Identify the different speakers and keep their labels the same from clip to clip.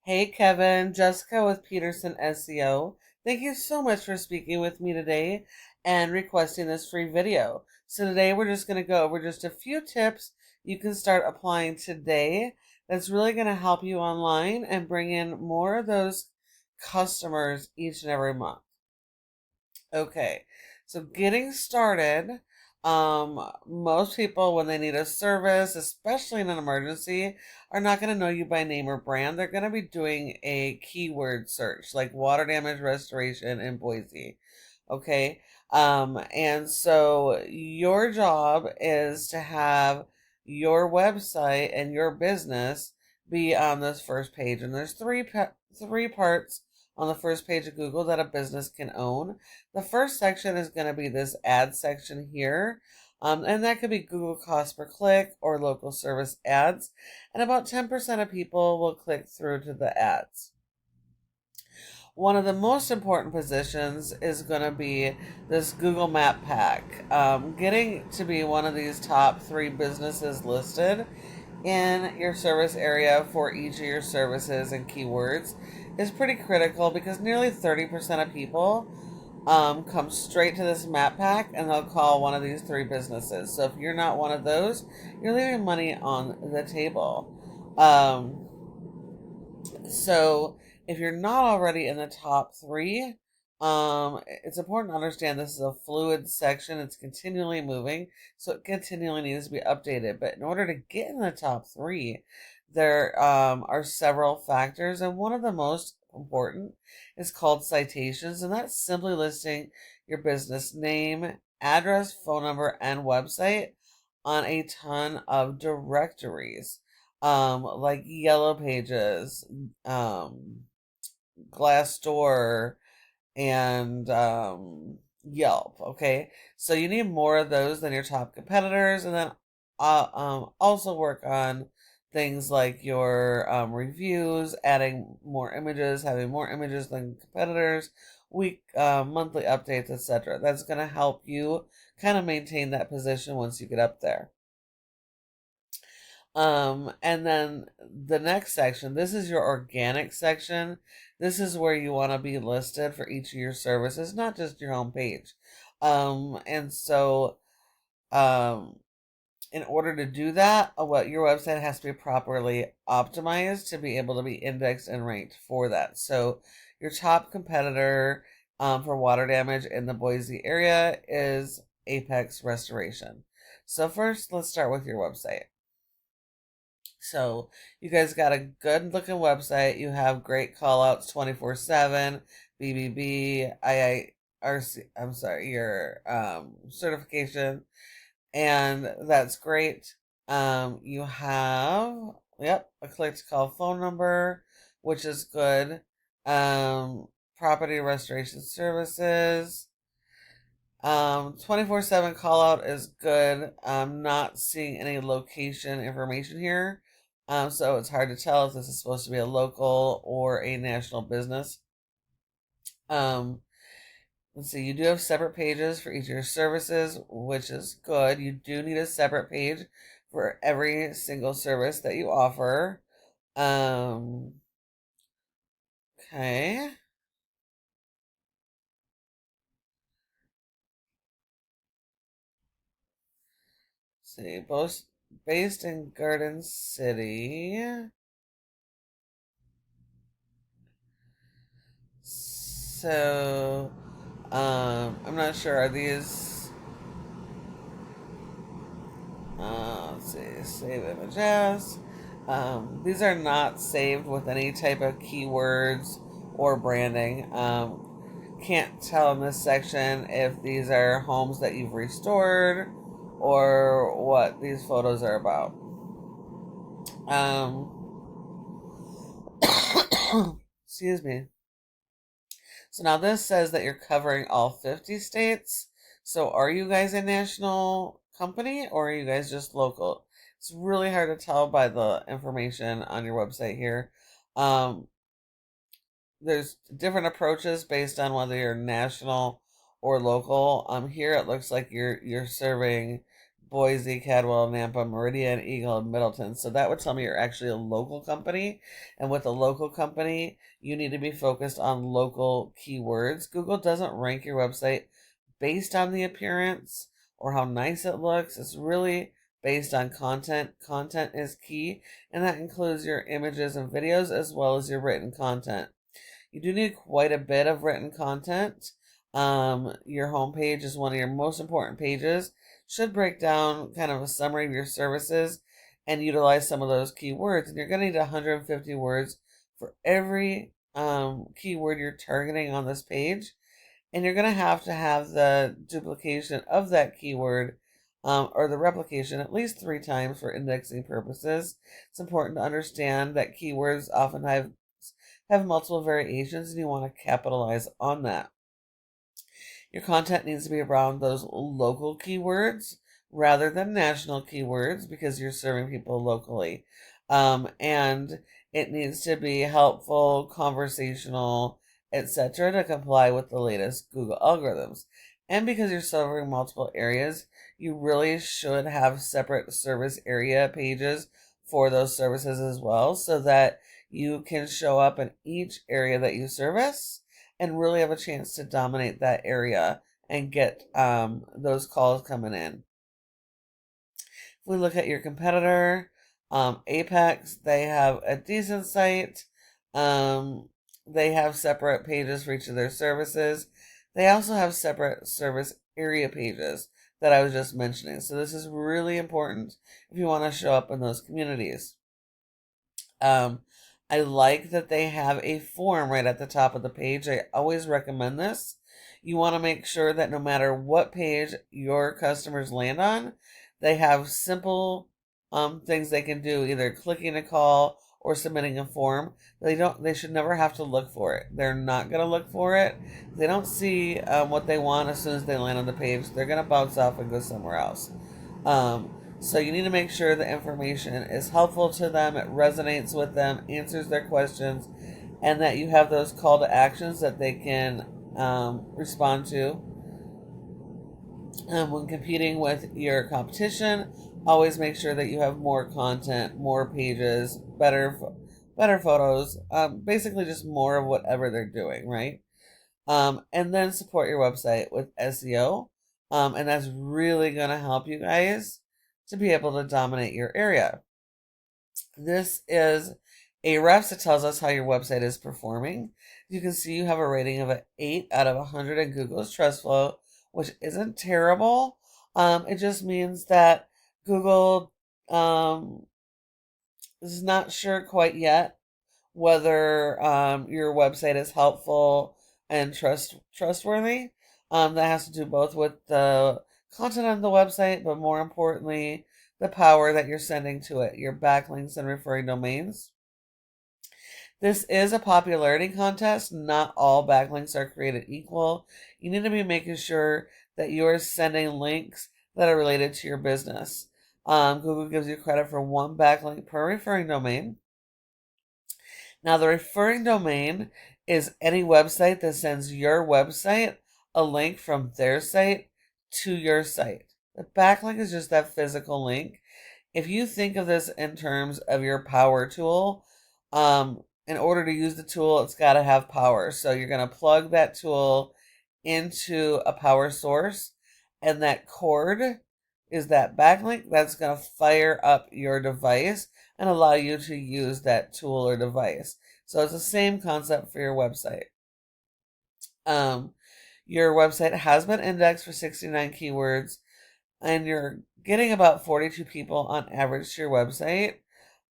Speaker 1: Hey Kevin, Jessica with Peterson SEO. Thank you so much for speaking with me today and requesting this free video. So today we're just going to go over just a few tips you can start applying today that's really going to help you online and bring in more of those customers each and every month. Okay, so getting started, most people, when they need a service, especially in an emergency, are not going to know you by name or brand. They're going to be doing a keyword search like water damage restoration in Boise. Okay, and so your job is to have your website and your business be on this first page. And there's three parts on the first page of Google that a business can own. The first section is going to be this ad section here. And that could be Google cost per click or local service ads. And about 10% of people will click through to the ads. One of the most important positions is going to be this Google Map Pack. Getting to be one of these top 3 businesses listed in your service area for each of your services and keywords is pretty critical because nearly 30% of people come straight to this map pack and they'll call one of these 3 businesses. So if you're not one of those, you're leaving money on the table. So if you're not already in the top 3, it's important to understand this is a fluid section. It's continually moving, so it continually needs to be updated. But in order to get in the top 3, there are several factors, and one of the most important is called citations, and that's simply listing your business name, address, phone number, and website on a ton of directories, like Yellow Pages, Glassdoor, and Yelp. Okay, so you need more of those than your top competitors, and then also work on things like your reviews, adding more images, having more images than competitors, monthly updates, etc. That's going to help you kind of maintain that position once you get up there. And then the next section, this is your organic section. This is where you want to be listed for each of your services, not just your home page. And so, um, in order to do that, what your website has to be properly optimized to be able to be indexed and ranked for that. So, your top competitor for water damage in the Boise area is Apex Restoration. So first, let's start with your website. So you guys got a good looking website. You have great call outs 24/7, BBB, IIRC, I'm sorry, your certification, and that's great. You have, yep, a click to call phone number, which is good. Property restoration services. 24/7 call out is good. I'm not seeing any location information here. So it's hard to tell if this is supposed to be a local or a national business. Um, let's see, you do have separate pages for each of your services, which is good. You do need a separate page for every single service that you offer. Okay. Let's see, both based in Garden City. So, I'm not sure. Are these? Let's see. Save images. These are not saved with any type of keywords or branding. Can't tell in this section if these are homes that you've restored or what these photos are about. Excuse me. So now this says that you're covering all 50 states. So are you guys a national company or are you guys just local? It's really hard to tell by the information on your website here. Um, there's different approaches based on whether you're national or local. Here it looks like you're serving Boise, Cadwell, Nampa, Meridian, Eagle, and Middleton. So that would tell me you're actually a local company. And with a local company, you need to be focused on local keywords. Google doesn't rank your website based on the appearance or how nice it looks. It's really based on content. Content is key, and that includes your images and videos as well as your written content. You do need quite a bit of written content. Your homepage is one of your most important pages. Should break down kind of a summary of your services and utilize some of those keywords. And you're going to need 150 words for every keyword you're targeting on this page. And you're going to have the duplication of that keyword or the replication at least 3 times for indexing purposes. It's important to understand that keywords often have multiple variations, and you want to capitalize on that. Your content needs to be around those local keywords rather than national keywords because you're serving people locally. And it needs to be helpful, conversational, etc. to comply with the latest Google algorithms. And because you're serving multiple areas, you really should have separate service area pages for those services as well, so that you can show up in each area that you service and really have a chance to dominate that area and get those calls coming in. If we look at your competitor, Apex, they have a decent site. They have separate pages for each of their services. They also have separate service area pages that I was just mentioning. So this is really important if you want to show up in those communities. I like that they have a form right at the top of the page. I always recommend this. You want to make sure that no matter what page your customers land on, they have simple things they can do, either clicking a call or submitting a form. They should never have to look for it. They're not going to look for it. They don't see what they want as soon as they land on the page. They're going to bounce off and go somewhere else. So you need to make sure the information is helpful to them, it resonates with them, answers their questions, and that you have those call to actions that they can respond to. When competing with your competition, always make sure that you have more content, more pages, better photos, basically just more of whatever they're doing, right? And then support your website with SEO, and that's really going to help you guys to be able to dominate your area. This is a refs that tells us how your website is performing. You can see you have a rating of an 8 out of 100 in Google's Trust Flow, which isn't terrible. It just means that Google is not sure quite yet whether your website is helpful and trustworthy. That has to do both with the content on the website, but more importantly, the power that you're sending to it, your backlinks and referring domains. This is a popularity contest. Not all backlinks are created equal. You need to be making sure that you're sending links that are related to your business. Google gives you credit for 1 backlink per referring domain. Now, the referring domain is any website that sends your website a link from their site to your site. The backlink is just that physical link. If you think of this in terms of your power tool, in order to use the tool, it's got to have power. So you're going to plug that tool into a power source, and that cord is that backlink that's going to fire up your device and allow you to use that tool or device. So it's the same concept for your website. Your website has been indexed for 69 keywords, and you're getting about 42 people on average to your website.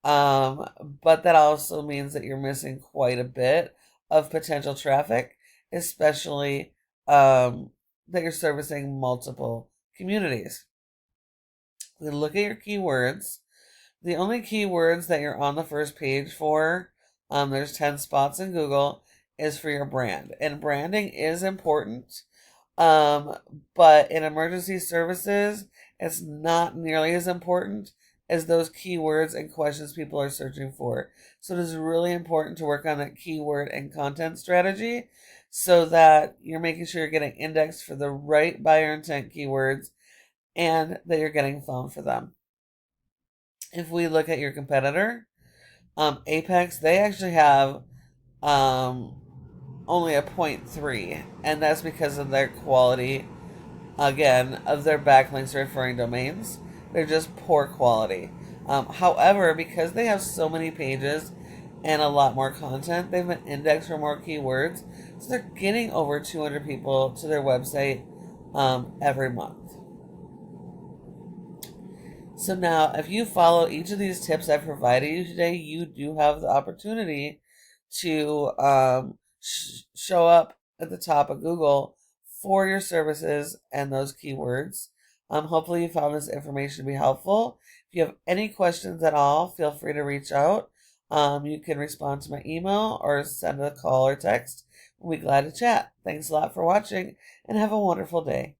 Speaker 1: But that also means that you're missing quite a bit of potential traffic, especially that you're servicing multiple communities. We look at your keywords. The only keywords that you're on the first page for, there's 10 spots in Google, is for your brand. And branding is important, but in emergency services, it's not nearly as important as those keywords and questions people are searching for. So it is really important to work on that keyword and content strategy so that you're making sure you're getting indexed for the right buyer intent keywords and that you're getting found for them. If we look at your competitor, Apex, they actually have only a 0.3, and that's because of their quality, again, of their backlinks referring domains. They're just poor quality. However, because they have so many pages and a lot more content, they've been indexed for more keywords, so they're getting over 200 people to their website every month. So now, if you follow each of these tips I provided you today, you do have the opportunity to show up at the top of Google for your services and those keywords. Hopefully you found this information to be helpful. If you have any questions at all, feel free to reach out. You can respond to my email or send a call or text. We'll be glad to chat. Thanks a lot for watching, and have a wonderful day.